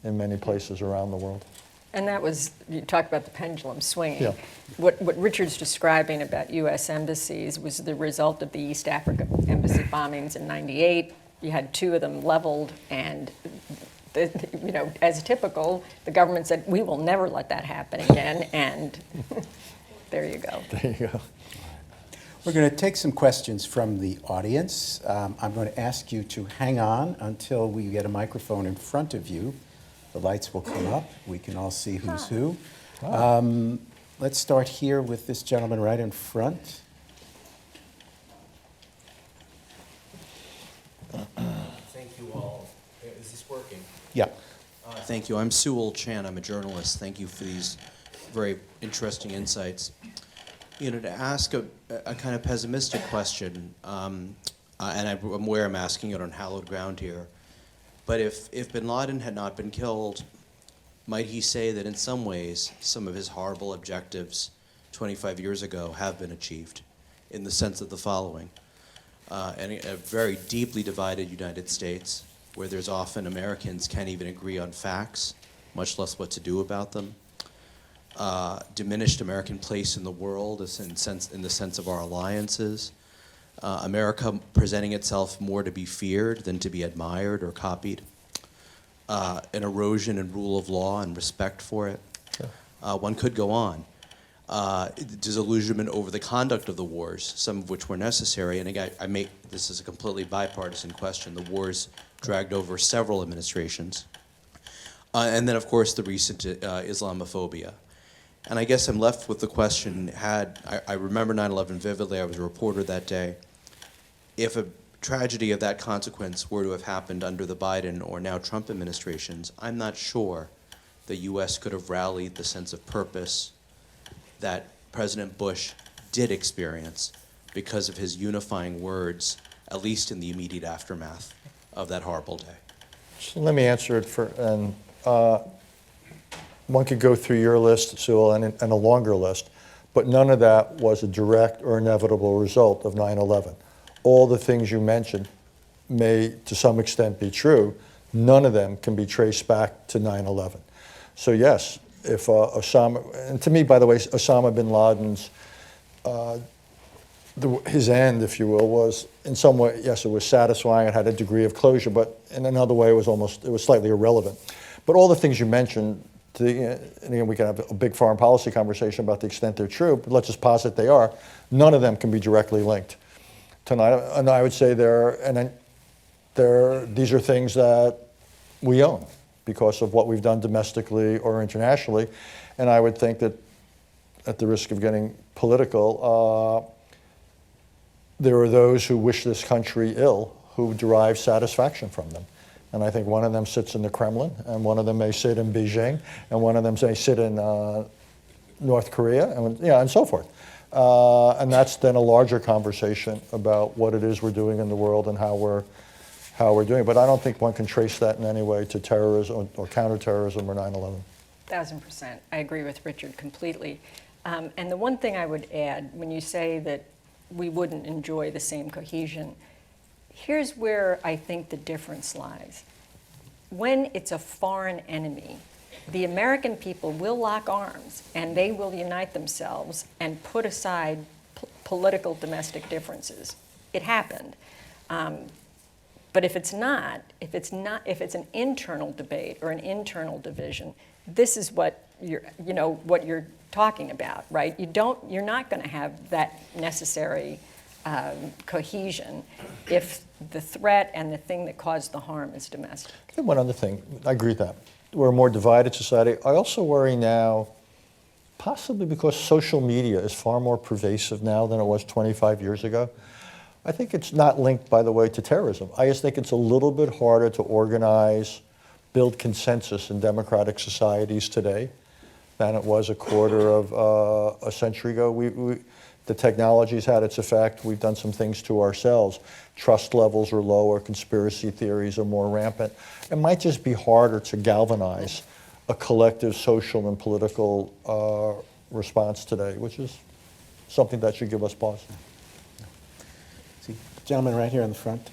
in many places around the world. And that was, you talk about the pendulum swinging. Yeah. What Richard's describing about U.S. embassies was the result of the East Africa embassy bombings in '98. You had 2 of them leveled, and as typical, the government said, we will never let that happen again, and there you go. There you go. We're going to take some questions from the audience. I'm going to ask you to hang on until we get a microphone in front of you. The lights will come up. We can all see who's who. Let's start here with this gentleman right in front. Thank you all. Is this working? Yeah. Thank you. I'm Sewell Chan. I'm a journalist. Thank you for these very interesting insights. To ask a kind of pessimistic question, and I'm aware I'm asking it on hallowed ground here, but if bin Laden had not been killed, might he say that in some ways some of his horrible objectives 25 years ago have been achieved, in the sense of the following? And a very deeply divided United States, where there's often Americans can't even agree on facts, much less what to do about them. Diminished American place in the world in the sense of our alliances. America presenting itself more to be feared than to be admired or copied. An erosion in rule of law and respect for it. Sure. One could go on. Disillusionment over the conduct of the wars, some of which were necessary. And again, this is a completely bipartisan question. The wars dragged over several administrations. And then, of course, the recent Islamophobia. And I guess I'm left with the question, I remember 9/11 vividly, I was a reporter that day. If a tragedy of that consequence were to have happened under the Biden or now Trump administrations, I'm not sure the U.S. could have rallied the sense of purpose that President Bush did experience because of his unifying words, at least in the immediate aftermath of that horrible day. So let me answer it one could go through your list, Sewell, and a longer list, but none of that was a direct or inevitable result of 9/11. All the things you mentioned may, to some extent, be true. None of them can be traced back to 9/11. So yes, if Osama, and to me, by the way, Osama bin Laden's, his end, if you will, was in some way, yes, it was satisfying, it had a degree of closure, but in another way, it was slightly irrelevant. But all the things you mentioned, and again, we can have a big foreign policy conversation about the extent they're true, but let's just posit they are. None of them can be directly linked tonight. And I would say these are things that we own because of what we've done domestically or internationally. And I would think that, at the risk of getting political, there are those who wish this country ill who derive satisfaction from them. And I think one of them sits in the Kremlin, and one of them may sit in Beijing, and one of them may sit in North Korea, and so forth. And that's then a larger conversation about what it is we're doing in the world and how we're doing it. But I don't think one can trace that in any way to terrorism or counterterrorism or 9/11. 1,000%. I agree with Richard completely. And the one thing I would add, when you say that we wouldn't enjoy the same cohesion, here's where I think the difference lies. When it's a foreign enemy, the American people will lock arms and they will unite themselves and put aside political domestic differences. It happened. But if it's an internal debate or an internal division, this is what you're talking about, right? You're not going to have that necessary cohesion if the threat and the thing that caused the harm is domestic. And one other thing, I agree with that. We're a more divided society. I also worry now, possibly because social media is far more pervasive now than it was 25 years ago. I think it's not linked, by the way, to terrorism. I just think it's a little bit harder to organize, build consensus in democratic societies today than it was a quarter of a century ago. The technology's had its effect. We've done some things to ourselves. Trust levels are lower. Conspiracy theories are more rampant. It might just be harder to galvanize a collective social and political response today, which is something that should give us pause. See, gentleman right here in the front.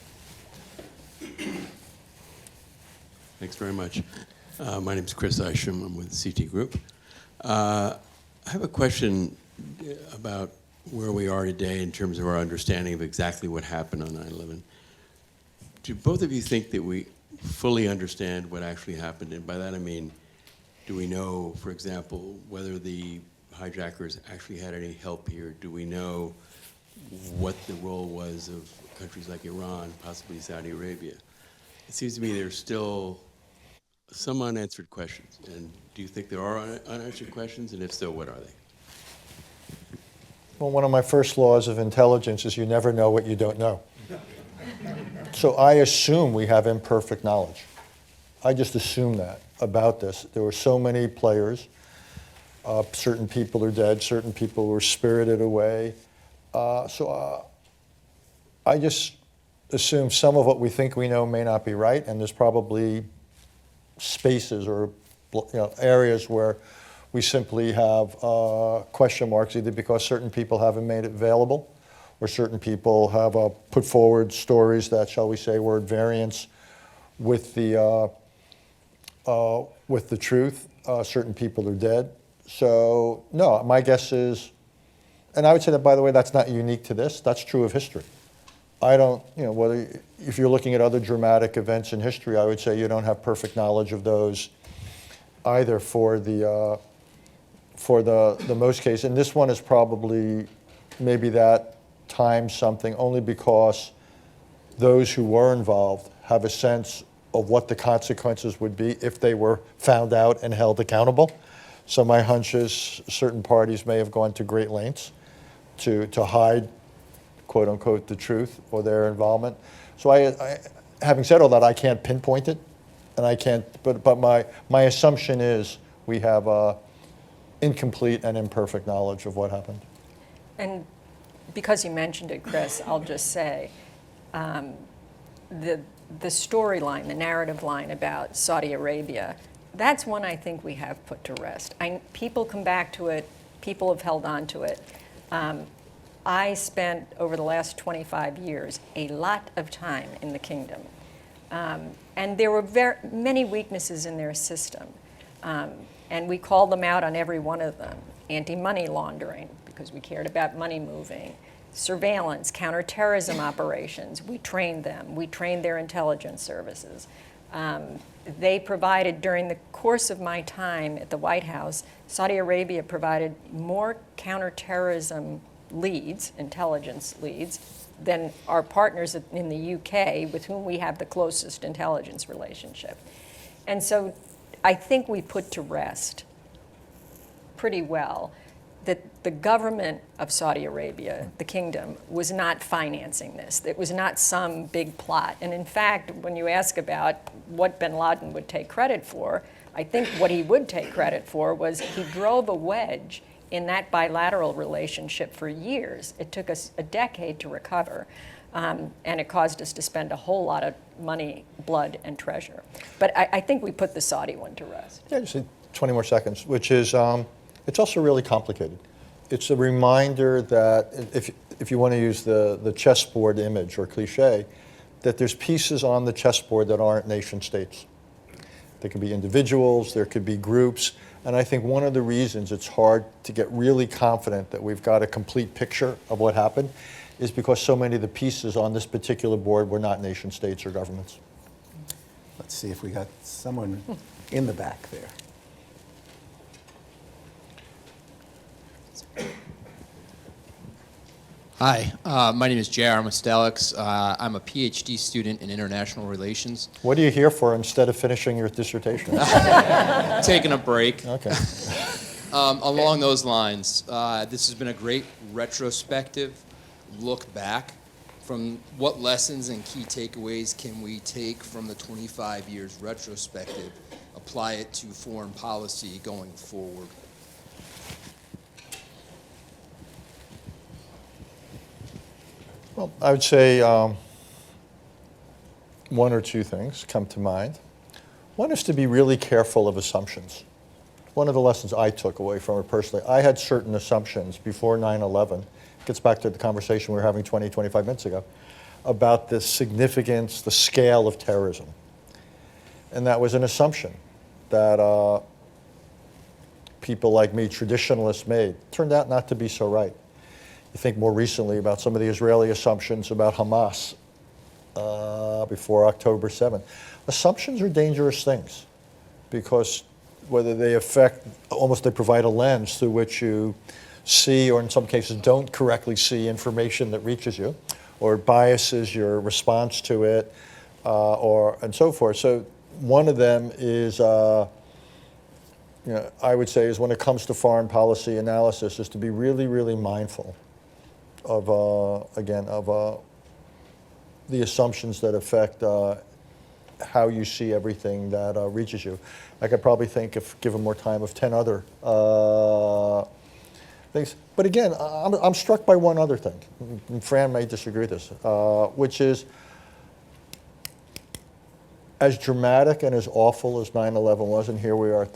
Thanks very much. My name is Chris Isham. I'm with CT Group. I have a question about where we are today in terms of our understanding of exactly what happened on 9/11. Do both of you think that we fully understand what actually happened? And by that I mean, do we know, for example, whether the hijackers actually had any help here? Do we know what the role was of countries like Iran, possibly Saudi Arabia? It seems to me there's still some unanswered questions. And do you think there are unanswered questions? And if so, what are they? Well, one of my first laws of intelligence is you never know what you don't know. So I assume we have imperfect knowledge. I just assume that about this. There were so many players. Certain people are dead. Certain people were spirited away. I just assume some of what we think we know may not be right, and there's probably spaces or areas where we simply have question marks, either because certain people haven't made it available, or certain people have put forward stories that, shall we say, were at variance with the truth. Certain people are dead. So no, my guess is, and I would say that, by the way, that's not unique to this. That's true of history. I don't, if you're looking at other dramatic events in history, I would say you don't have perfect knowledge of those either for the most case. And this one is probably maybe that times something, only because those who were involved have a sense of what the consequences would be if they were found out and held accountable. So my hunch is certain parties may have gone to great lengths to hide, quote unquote, the truth or their involvement. So I having said all that, I can't pinpoint it, and I can't. But my assumption is we have incomplete and imperfect knowledge of what happened. And because you mentioned it, Chris, I'll just say the storyline, the narrative line about Saudi Arabia, that's one I think we have put to rest. People come back to it. People have held on to it. I spent, over the last 25 years, a lot of time in the kingdom. And there were many weaknesses in their system. And we called them out on every one of them. Anti-money laundering, because we cared about money moving. Surveillance, counterterrorism operations, we trained them. We trained their intelligence services. They provided, during the course of my time at the White House, Saudi Arabia provided more counterterrorism leads, intelligence leads, than our partners in the UK, with whom we have the closest intelligence relationship. And so I think we put to rest pretty well that the government of Saudi Arabia, the kingdom, was not financing this. It was not some big plot. And in fact, when you ask about what bin Laden would take credit for, I think what he would take credit for was he drove a wedge in that bilateral relationship for years. It took us a decade to recover, and it caused us to spend a whole lot of money, blood, and treasure. But I think we put the Saudi one to rest. Yeah, just 20 more seconds, which is, it's also really complicated. It's a reminder that, if you want to use the chessboard image or cliche, that there's pieces on the chessboard that aren't nation states. There could be individuals, there could be groups, and I think one of the reasons it's hard to get really confident that we've got a complete picture of what happened is because so many of the pieces on this particular board were not nation states or governments. Let's see if we got someone in the back there. Hi, my name is J.R. Mostelix. I'm a PhD student in international relations. What are you here for instead of finishing your dissertation? Taking a break. Okay. Along those lines, this has been a great retrospective look back From what lessons and key takeaways can we take from the 25 years retrospective, apply it to foreign policy going forward? Well, I would say one or two things come to mind. One is to be really careful of assumptions. One of the lessons I took away from it personally, I had certain assumptions before 9/11. Gets back to the conversation we were having 20, 25 minutes ago about the significance, the scale of terrorism. And that was an assumption that people like me, traditionalists, made. Turned out not to be so right. You think more recently about some of the Israeli assumptions about Hamas before October 7th. Assumptions are dangerous things because whether they affect, almost they provide a lens through which you see, or in some cases don't correctly see information that reaches you, or biases your response to it, and so forth. So one of them is, I would say, is when it comes to foreign policy analysis, is to be really, really mindful of, the assumptions that affect how you see everything that reaches you. I could probably think, if given more time, of 10 other things. But again, I'm struck by one other thing, and Fran may disagree with this, which is, as dramatic and as awful as 9/11 was, and here we are at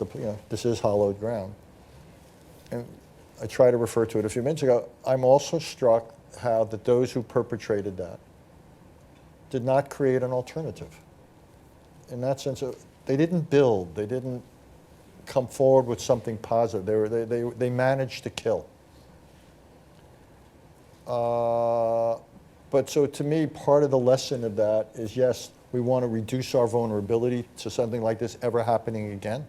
this is hallowed ground. And I tried to refer to it a few minutes ago. I'm also struck how that those who perpetrated that did not create an alternative. In that sense, they didn't build, they didn't come forward with something positive. They managed to kill. But so to me, part of the lesson of that is, yes, we want to reduce our vulnerability to something like this ever happening again.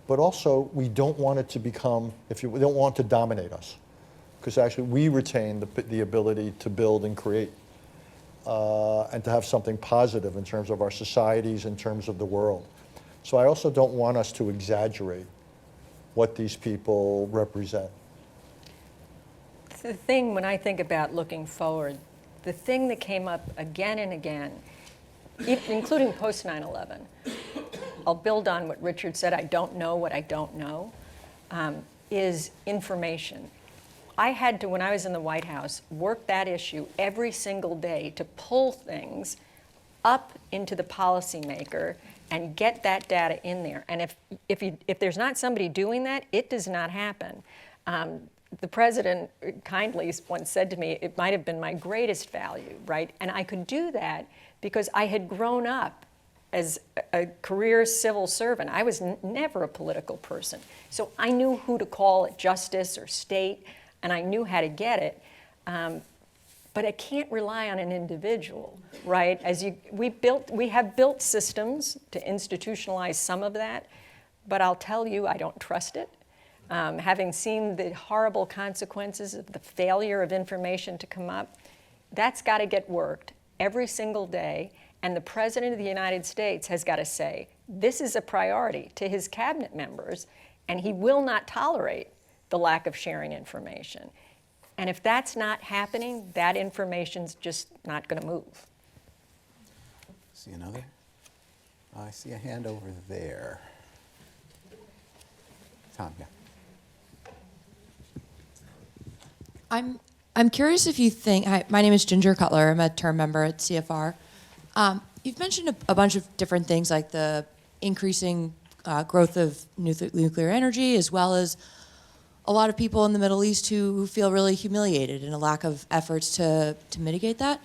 But also, we don't want it to become, we don't want it to dominate us. Because actually, we retain the ability to build and create. And to have something positive in terms of our societies, in terms of the world. So I also don't want us to exaggerate what these people represent. The thing, when I think about looking forward, the thing that came up again and again, including post 9/11, I'll build on what Richard said, I don't know what I don't know, is information. I had to, when I was in the White House, work that issue every single day to pull things up into the policymaker and get that data in there. And if there's not somebody doing that, it does not happen. The president kindly once said to me, it might have been my greatest value, right? And I could do that because I had grown up as a career civil servant. I was never a political person. So I knew who to call at justice or state, and I knew how to get it. But I can't rely on an individual, right? We have built systems to institutionalize some of that, but I'll tell you, I don't trust it. Having seen the horrible consequences of the failure of information to come up, that's got to get worked every single day. And the President of the United States has got to say, this is a priority to his cabinet members, and he will not tolerate the lack of sharing information. And if that's not happening, that information's just not going to move. See another? I see a hand over there. Tom, yeah. I'm curious if you think, hi, my name is Ginger Cutler, I'm a term member at CFR. You've mentioned a bunch of different things like the increasing growth of nuclear energy, as well as a lot of people in the Middle East who feel really humiliated and a lack of efforts to mitigate that,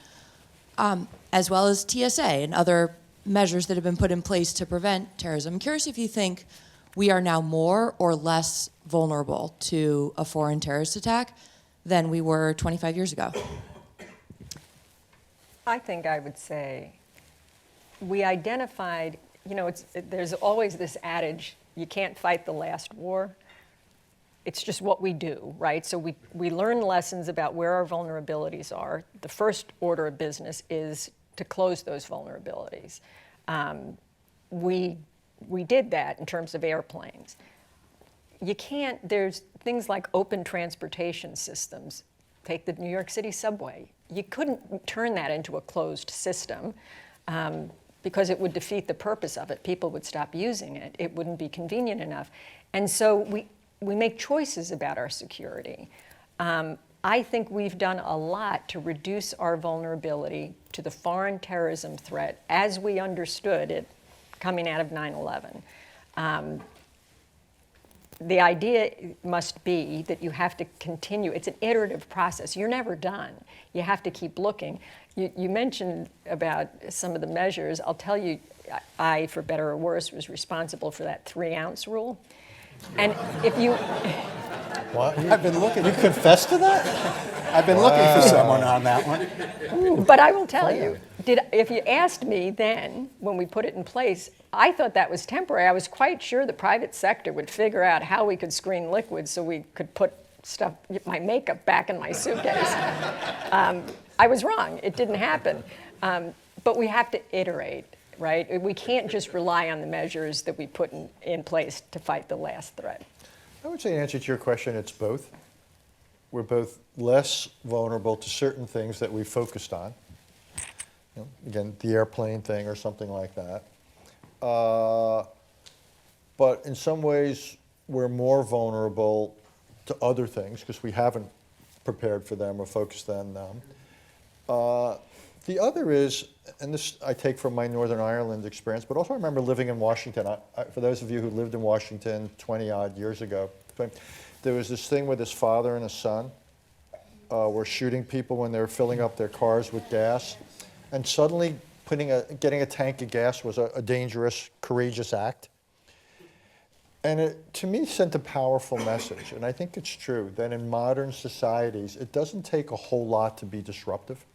as well as TSA and other measures that have been put in place to prevent terrorism. I'm curious if you think we are now more or less vulnerable to a foreign terrorist attack than we were 25 years ago. I think I would say we identified, there's always this adage, you can't fight the last war. It's just what we do, right? So we learn lessons about where our vulnerabilities are. The first order of business is to close those vulnerabilities. We did that in terms of airplanes. There's things like open transportation systems. Take the New York City subway. you couldn't turn that into a closed system because it would defeat the purpose of it. People would stop using it. It wouldn't be convenient enough. And so we make choices about our security. I think we've done a lot to reduce our vulnerability to the foreign terrorism threat as we understood it coming out of 9/11. The idea must be that you have to continue. It's an iterative process. You're never done. You have to keep looking. You mentioned about some of the measures. I'll tell you, I, for better or worse, was responsible for that 3-ounce rule. And if you... What? I've been looking, You confess to that? I've been looking for someone on that one. But I will tell you, if you asked me then, when we put it in place, I thought that was temporary. I was quite sure the private sector would figure out how we could screen liquids so we could put stuff, my makeup, back in my suitcase. I was wrong. It didn't happen. But we have to iterate, right? We can't just rely on the measures that we put in place to fight the last threat. I would say, in answer to your question, it's both. We're both less vulnerable to certain things that we focused on. You know, again, the airplane thing or something like that. But in some ways, we're more vulnerable to other things because we haven't prepared for them or focused on them. The other is, and this I take from my Northern Ireland experience, but also I remember living in Washington. For those of you who lived in Washington 20-odd years ago, there was this thing where this father and his son were shooting people when they were filling up their cars with gas. And suddenly getting a tank of gas was a dangerous, courageous act. And it, to me, sent a powerful message. And I think it's true that in modern societies, it doesn't take a whole lot to be disruptive.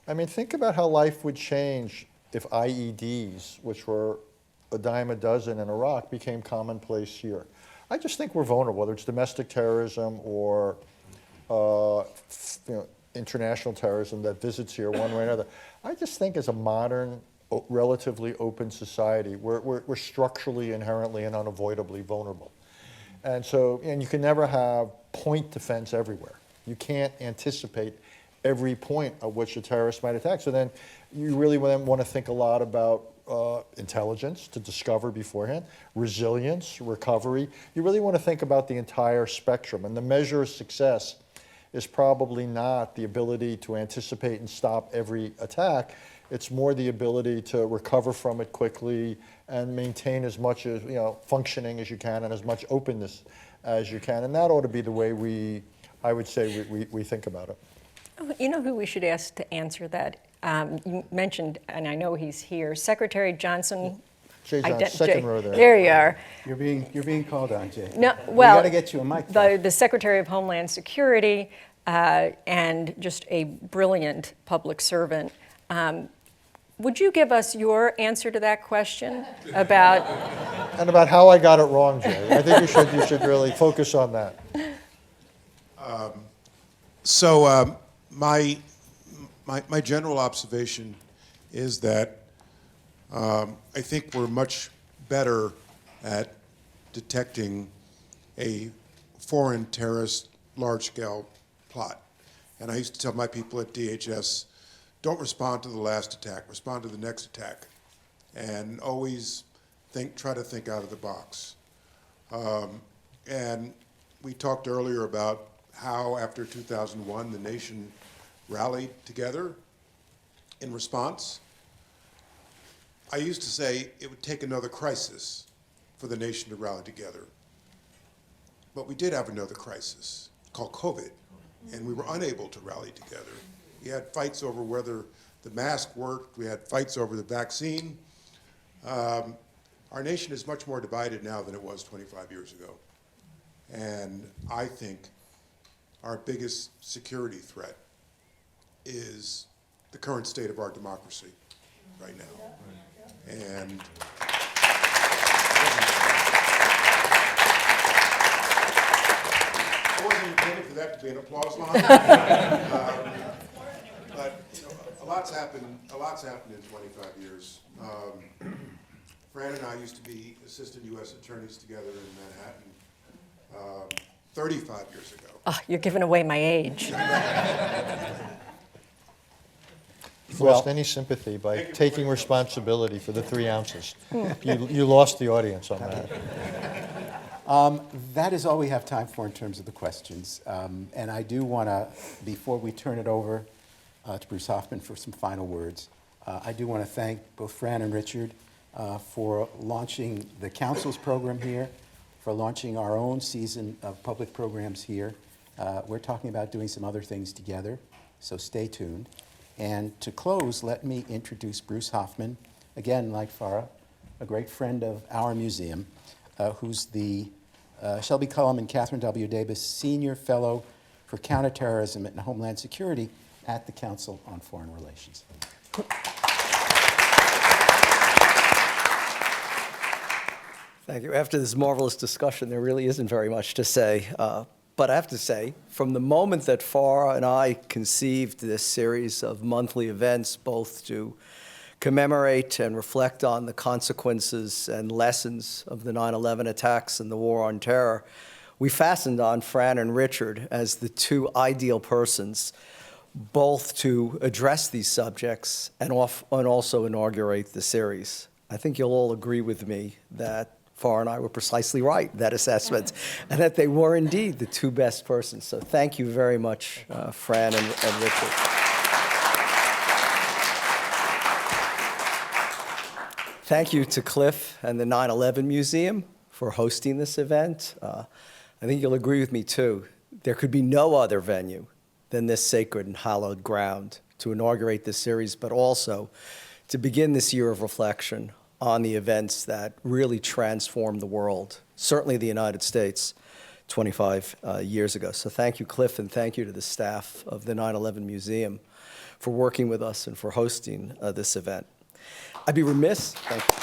I mean, think about how life would change if IEDs, which were a dime a dozen in Iraq, became commonplace here. I just think we're vulnerable, whether it's domestic terrorism or international terrorism that visits here one way or another. I just think as a modern, relatively open society, we're structurally, inherently, and unavoidably vulnerable. And so, and you can never have point defense everywhere. You can't anticipate every point at which a terrorist might attack. So then you really want to think a lot about intelligence to discover beforehand, resilience, recovery. You really want to think about the entire spectrum. And the measure of success is probably not the ability to anticipate and stop every attack. It's more the ability to recover from it quickly and maintain as much as, functioning as you can and as much openness as you can. And that ought to be the way I would say we think about it. You know who we should ask to answer that? You mentioned, and I know he's here, Secretary Johnson. Jay Johnson, second row there. There you are. You're being called on, Jay. No, We well, got to get you a mic. the Secretary of Homeland Security and just a brilliant public servant. Would you give us your answer to that question about? And about how I got it wrong, Jay. I think you should really focus on that. So my general observation is that I think we're much better at detecting a foreign terrorist large-scale plot. And I used to tell my people at DHS, don't respond to the last attack, respond to the next attack. And always try to think out of the box. And we talked earlier about how after 2001 the nation rallied together in response. I used to say it would take another crisis for the nation to rally together. But we did have another crisis called COVID, and we were unable to rally together. We had fights over whether the mask worked, we had fights over the vaccine. Our nation is much more divided now than it was 25 years ago. And I think our biggest security threat is the current state of our democracy right now. And I wasn't intending for that to be an applause line. But a lot's happened in 25 years. Fran and I used to be assistant U.S. attorneys together in Manhattan 35 years ago. Oh, you're giving away my age. You've lost any sympathy by taking responsibility for the 3 ounces. You lost the audience on that. That is all we have time for in terms of the questions. And I do want to, before we turn it over to Bruce Hoffman for some final words, I do want to thank both Fran and Richard for launching the council's program here, for launching our own season of public programs here. We're talking about doing some other things together, so stay tuned. And to close, let me introduce Bruce Hoffman, again, like Farah, a great friend of our museum, who's the Shelby Cullum and Catherine W. Davis Senior Fellow for Counterterrorism and Homeland Security at the Council on Foreign Relations. Thank you. After this marvelous discussion, there really isn't very much to say. But I have to say, from the moment that Farah and I conceived this series of monthly events, both to commemorate and reflect on the consequences and lessons of the 9/11 attacks and the war on terror, we fastened on Fran and Richard as the 2 ideal persons, both to address these subjects and also inaugurate the series. I think you'll all agree with me that Farah and I were precisely right, that assessment, and that they were indeed the 2 best persons. So thank you very much, Fran and Richard. Thank you to Cliff and the 9/11 Museum for hosting this event. I think you'll agree with me, too. There could be no other venue than this sacred and hallowed ground to inaugurate this series, but also to begin this year of reflection on the events that really transformed the world, certainly the United States, 25 years ago. So thank you, Cliff, and thank you to the staff of the 9/11 Museum for working with us and for hosting this event. I'd be remiss, thank you.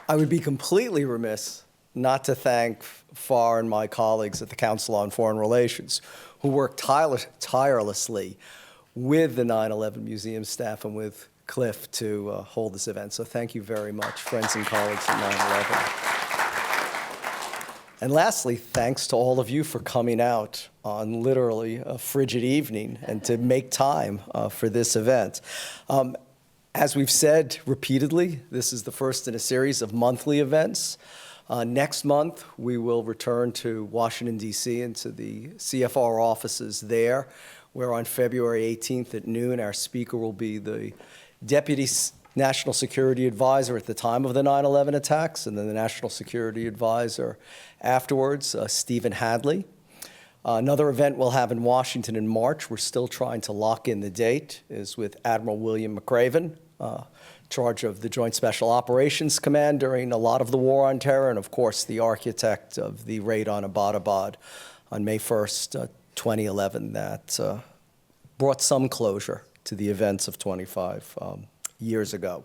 I would be completely remiss not to thank Farah and my colleagues at the Council on Foreign Relations, who worked tirelessly with the 9/11 Museum staff and with Cliff to hold this event. So thank you very much, friends and colleagues at 9/11. And lastly, thanks to all of you for coming out on literally a frigid evening and to make time for this event. As we've said repeatedly, this is the first in a series of monthly events. Next month, we will return to Washington, D.C., and to the CFR offices there, where on February 18th at noon, our speaker will be the Deputy National Security Advisor at the time of the 9/11 attacks, and then the National Security Advisor afterwards, Stephen Hadley. Another event we'll have in Washington in March, we're still trying to lock in the date, is with Admiral William McRaven, charge of the Joint Special Operations Command during a lot of the war on terror, and of course the architect of the raid on Abbottabad on May 1st, 2011, that brought some closure to the events of 25 years ago.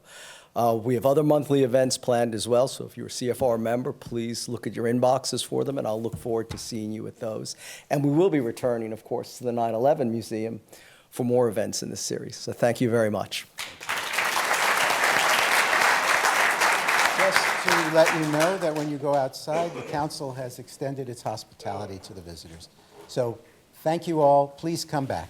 We have other monthly events planned as well, so if you're a CFR member, please look at your inboxes for them, and I'll look forward to seeing you at those. And we will be returning, of course, to the 9/11 Museum for more events in this series. So thank you very much. Just to let you know that when you go outside, the council has extended its hospitality to the visitors. So thank you all. Please come back.